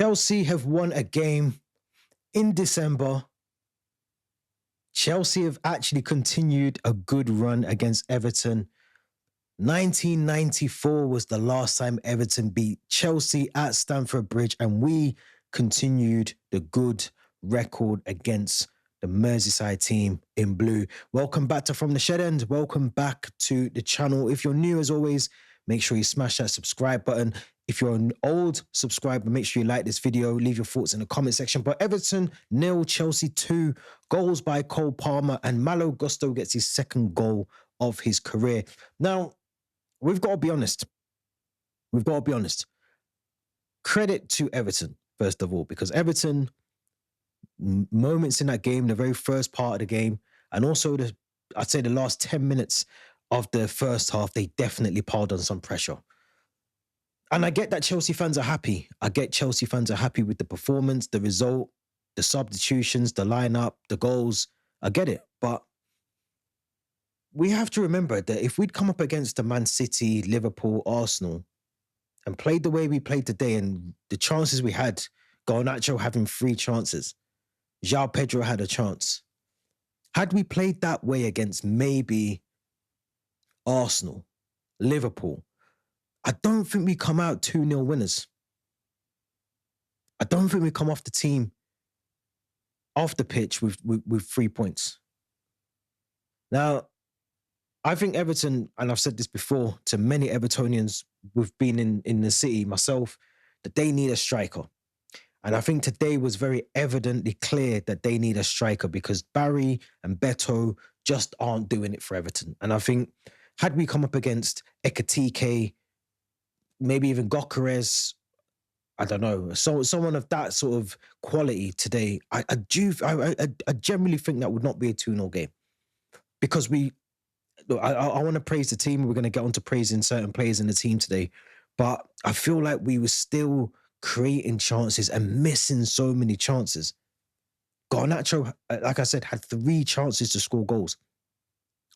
Chelsea have won a game in December. Chelsea have actually continued a good run against Everton. 1994 was the last time Everton beat Chelsea at Stamford Bridge, and we continued the good record against the Merseyside team in blue. Welcome back to From the Shed End. Welcome back to the channel. If you're new, as always, make sure you smash that subscribe button. If you're an old subscriber, make sure you like this video, leave your thoughts in the comment section. But Everton 0, Chelsea 2, goals by Cole Palmer, and Malo Gusto gets his second goal of his career. Now, we've got to be honest. We've got to be honest. Credit to Everton, first of all, because Everton, moments in that game, the very first part of the game, and also I'd say the last 10 minutes of the first half, they definitely piled on some pressure. And I get that Chelsea fans are happy. I get Chelsea fans are happy with the performance, the result, the substitutions, the lineup, the goals. I get it. But we have to remember that if we'd come up against the Man City, Liverpool, Arsenal, and played the way we played today, and the chances we had, Garnacho having 3 chances, João Pedro had a chance. Had we played that way against maybe Arsenal, Liverpool, I don't think we come out 2-0 winners. I don't think we come off the team, off the pitch with 3 points. Now, I think Everton, and I've said this before to many Evertonians who've been in the city, myself, that they need a striker. And I think today was very evidently clear that they need a striker because Barry and Beto just aren't doing it for Everton. And I think had we come up against Ekatike, maybe even Gyökeres, I don't know, someone of that sort of quality today, I generally think that would not be a 2-0 game. Because I want to praise the team. We're going to get on to praising certain players in the team today. But I feel like we were still creating chances and missing so many chances. Garnacho, like I said, had 3 chances to score goals.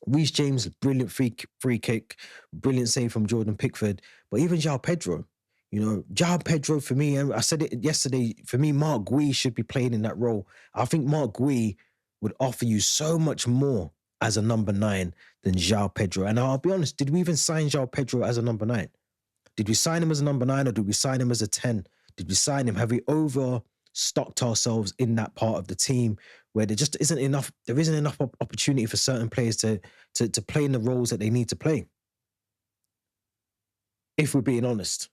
Reece James, brilliant free kick, brilliant save from Jordan Pickford. But even João Pedro, João Pedro for me, and I said it yesterday, for me, Marc Gui should be playing in that role. I think Marc Gui would offer you so much more as a number 9 than João Pedro. And I'll be honest, did we even sign João Pedro as a number 9? Did we sign him as a number 9 or did we sign him as a 10? Did we sign him? Have we overstocked ourselves in that part of the team where there just isn't enough, there isn't enough opportunity for certain players to play in the roles that they need to play? If we're being honest.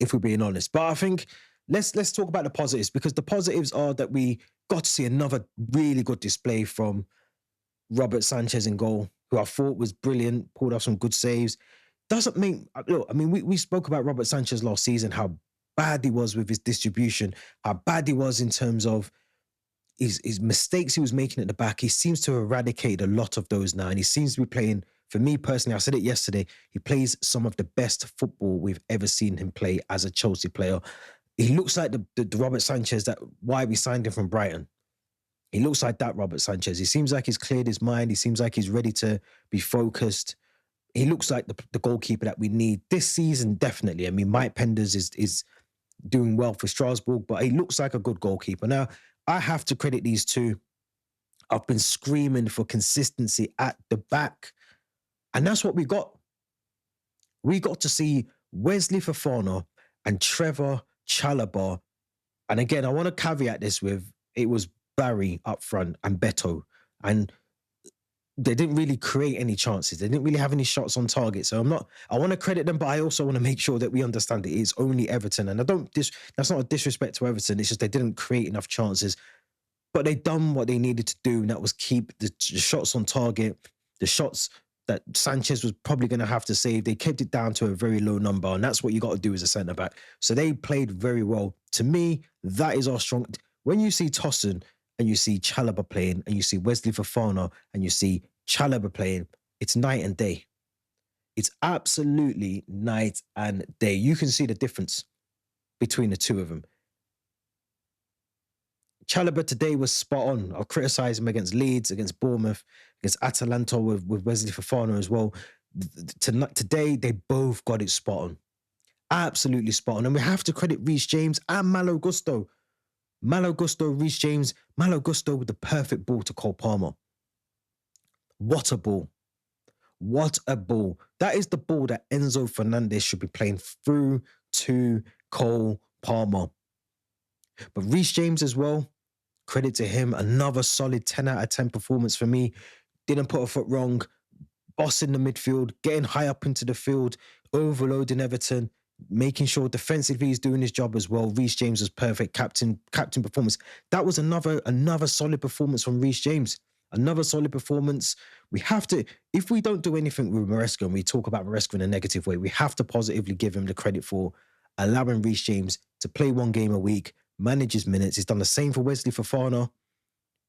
But I think let's talk about the positives, because the positives are that we got to see another really good display from Robert Sanchez in goal, who I thought was brilliant, pulled off some good saves. Doesn't mean, look, I mean, we spoke about Robert Sanchez last season, how bad he was with his distribution, how bad he was in terms of his mistakes he was making at the back. He seems to have eradicated a lot of those now, and he seems to be playing, for me personally, I said it yesterday, he plays some of the best football we've ever seen him play as a Chelsea player. He looks like the Robert Sanchez that why we signed him from Brighton. He looks like that Robert Sanchez. He seems like he's cleared his mind. He seems like he's ready to be focused. He looks like the goalkeeper that we need this season, definitely. I mean, Mike Penders is doing well for Strasbourg, but he looks like a good goalkeeper. Now, I have to credit these two. I've been screaming for consistency at the back, and that's what we got. We got to see Wesley Fofana and Trevor Chalobah. And again, I want to caveat this with, it was Barry up front and Beto, and they didn't really create any chances. They didn't really have any shots on target. So I want to credit them, but I also want to make sure that we understand it is only Everton. And that's not a disrespect to Everton. It's just they didn't create enough chances, but they done what they needed to do. And that was keep the shots on target, the shots that Sanchez was probably going to have to save. They kept it down to a very low number. And that's what you got to do as a centre back. So they played very well. To me, that is our strong. When you see Tosun and you see Chalobah playing, and you see Wesley Fofana and you see Chalobah playing, it's night and day. It's absolutely night and day. You can see the difference between the two of them. Chalobah today was spot on. I'll criticise him against Leeds, against Bournemouth, against Atalanta with Wesley Fofana as well. Today, they both got it spot on. Absolutely spot on. And we have to credit Reece James and Malo Gusto. Malo Gusto, Reece James, Malo Gusto with the perfect ball to Cole Palmer. What a ball. What a ball. That is the ball that Enzo Fernandez should be playing through to Cole Palmer. But Reece James as well, credit to him. Another solid 10 out of 10 performance for me. Didn't put a foot wrong. Bossing the midfield, getting high up into the field, overloading Everton, making sure defensively he's doing his job as well. Reece James was perfect, captain performance. That was another solid performance from Reece James. Another solid performance. We have to, if we don't do anything with Maresca and we talk about Maresca in a negative way, we have to positively give him the credit for allowing Reece James to play one game a week, manage his minutes. He's done the same for Wesley Fofana.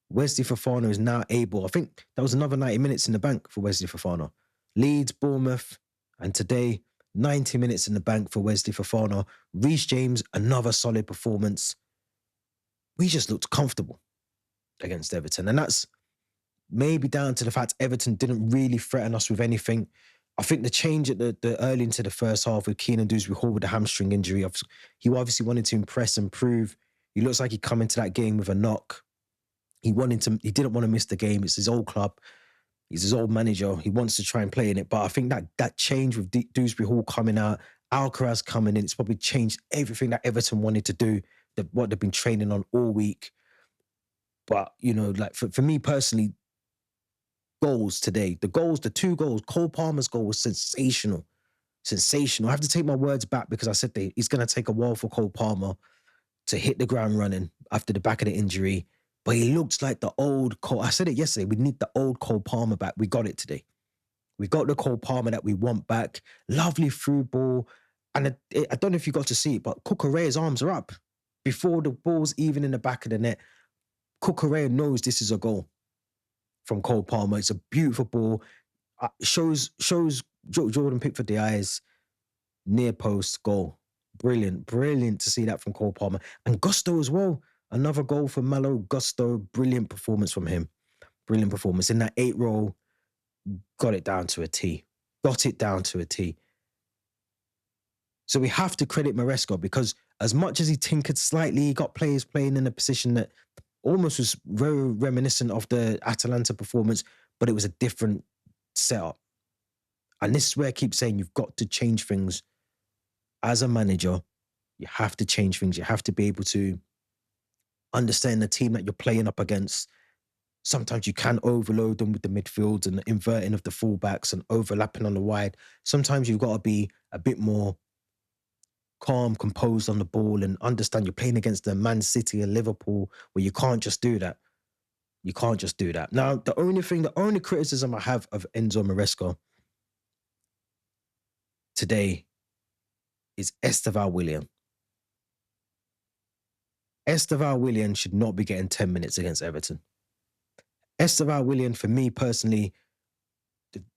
Wesley Fofana is now able, I think that was another 90 minutes in the bank for Wesley Fofana. Leeds, Bournemouth, and today, 90 minutes in the bank for Wesley Fofana. Reece James, another solid performance. We just looked comfortable against Everton. And that's maybe down to the fact Everton didn't really threaten us with anything. I think the change at the early into the first half with Keenan Dewsbury-Hall with the hamstring injury, he obviously wanted to impress and prove. He looks like he'd come into that game with a knock. He didn't want to miss the game. It's his old club. He's his old manager. He wants to try and play in it. But I think that change with Dewsbury-Hall coming out, Alcaraz coming in, it's probably changed everything that Everton wanted to do, what they've been training on all week. But, like for me personally, goals today, the 2 goals, Cole Palmer's goal was sensational. Sensational. I have to take my words back because I said it's going to take a while for Cole Palmer to hit the ground running after the back of the injury. But he looks like the old Cole. I said it yesterday. We need the old Cole Palmer back. We got it today. We got the Cole Palmer that we want back. Lovely through ball. And I don't know if you got to see it, but Cucurella's arms are up. Before the ball's even in the back of the net, Cucurella knows this is a goal from Cole Palmer. It's a beautiful ball. Shows Jordan Pickford the eyes. Near post goal. Brilliant. Brilliant to see that from Cole Palmer. And Gusto as well. Another goal for Malo Gusto. Brilliant performance from him. Brilliant performance. In that 8 role, got it down to a T. Got it down to a T. So we have to credit Maresca because as much as he tinkered slightly, he got players playing in a position that almost was very reminiscent of the Atalanta performance, but it was a different setup. And this is where I keep saying you've got to change things. As a manager, you have to change things. You have to be able to understand the team that you're playing up against. Sometimes you can overload them with the midfield and the inverting of the fullbacks and overlapping on the wide. Sometimes you've got to be a bit more calm, composed on the ball and understand you're playing against the Man City and Liverpool where you can't just do that. You can't just do that. Now, the only criticism I have of Enzo Maresca today is Esteval Willian. Esteval Willian should not be getting 10 minutes against Everton. Esteval Willian, for me personally,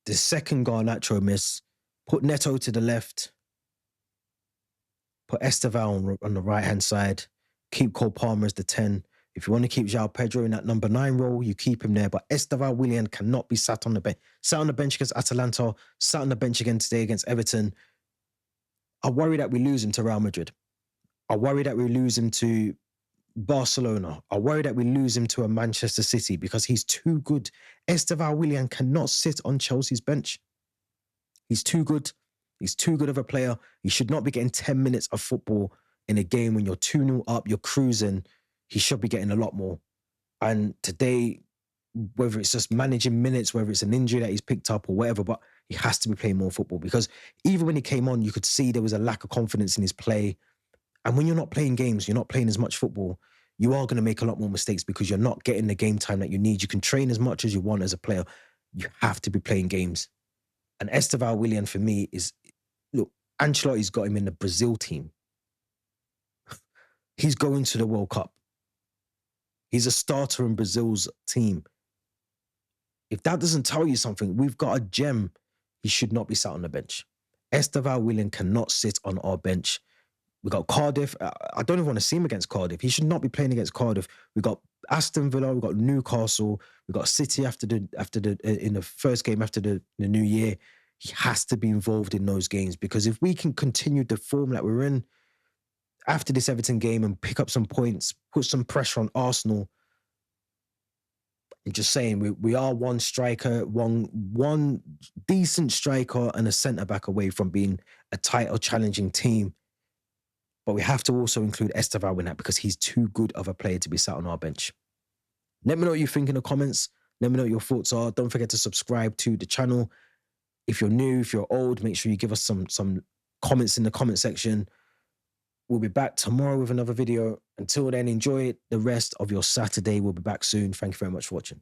the second Garnacho miss, put Neto to the left, put Esteval on the right-hand side, keep Cole Palmer as the 10. If you want to keep João Pedro in that number 9 role, you keep him there. But Esteval Willian cannot be sat on the bench. Sat on the bench against Atalanta, sat on the bench again today against Everton. I worry that we lose him to Real Madrid. I worry that we lose him to Barcelona. I worry that we lose him to a Manchester City because he's too good. Esteval Willian cannot sit on Chelsea's bench. He's too good. He's too good of a player. He should not be getting 10 minutes of football in a game when you're 2-0 up, you're cruising. He should be getting a lot more. And today, whether it's just managing minutes, whether it's an injury that he's picked up or whatever, but he has to be playing more football because even when he came on, you could see there was a lack of confidence in his play. And when you're not playing games, you're not playing as much football, you are going to make a lot more mistakes because you're not getting the game time that you need. You can train as much as you want as a player. You have to be playing games. And Esteval Willian, for me, look, Ancelotti's got him in the Brazil team. He's going to the World Cup. He's a starter in Brazil's team. If that doesn't tell you something, we've got a gem. He should not be sat on the bench. Esteval Willian cannot sit on our bench. We got Cardiff. I don't even want to see him against Cardiff. He should not be playing against Cardiff. We got Aston Villa. We got Newcastle. We got City in the first game after the new year. he has to be involved in those games, because if we can continue the form that we're in after this Everton game and pick up some points, put some pressure on Arsenal, I'm just saying we are one striker, one decent striker and a centre-back away from being a title challenging team. But we have to also include Esteval in that, because he's too good of a player to be sat on our bench. Let me know what you think in the comments. Let me know what your thoughts are. Don't forget to subscribe to the channel. If you're new, if you're old, make sure you give us some comments in the comment section. We'll be back tomorrow with another video. Until then, enjoy the rest of your Saturday. We'll be back soon. Thank you very much for watching.